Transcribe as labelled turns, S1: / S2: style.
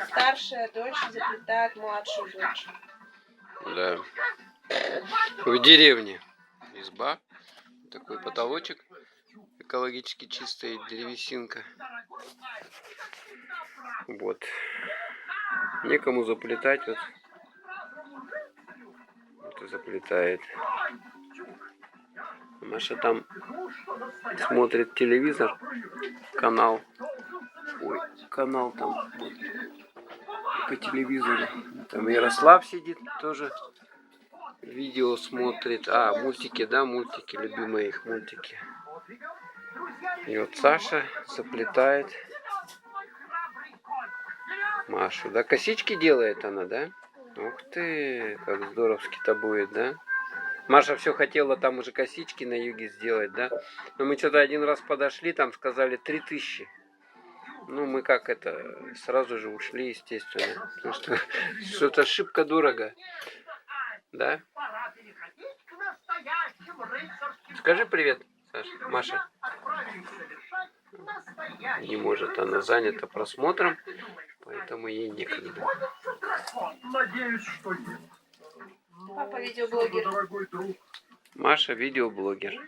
S1: Старшая дочь заплетает младшую дочь.
S2: Да. В деревне изба. Такой потолочек. Экологически чистая древесинка. Вот. Некому заплетать. Вот и заплетает. Маша там смотрит телевизор. Канал. Ой, канал там. По телевизору. Там Ярослав сидит тоже. Видео смотрит. А, мультики, да, мультики. Любимые их мультики. И вот Саша заплетает Машу. Да, косички делает она, да? Ух ты, как здоровски-то будет, да? Маша все хотела там уже косички на юге сделать, да? Но мы что-то один раз подошли, там сказали 3000. Ну, мы как это, сразу же ушли, естественно. Потому что что-то шибко дорого. Да? Скажи привет, Саша. Маша. Не может, она занята просмотром, поэтому ей некогда.
S1: Папа видеоблогер.
S2: Маша видеоблогер.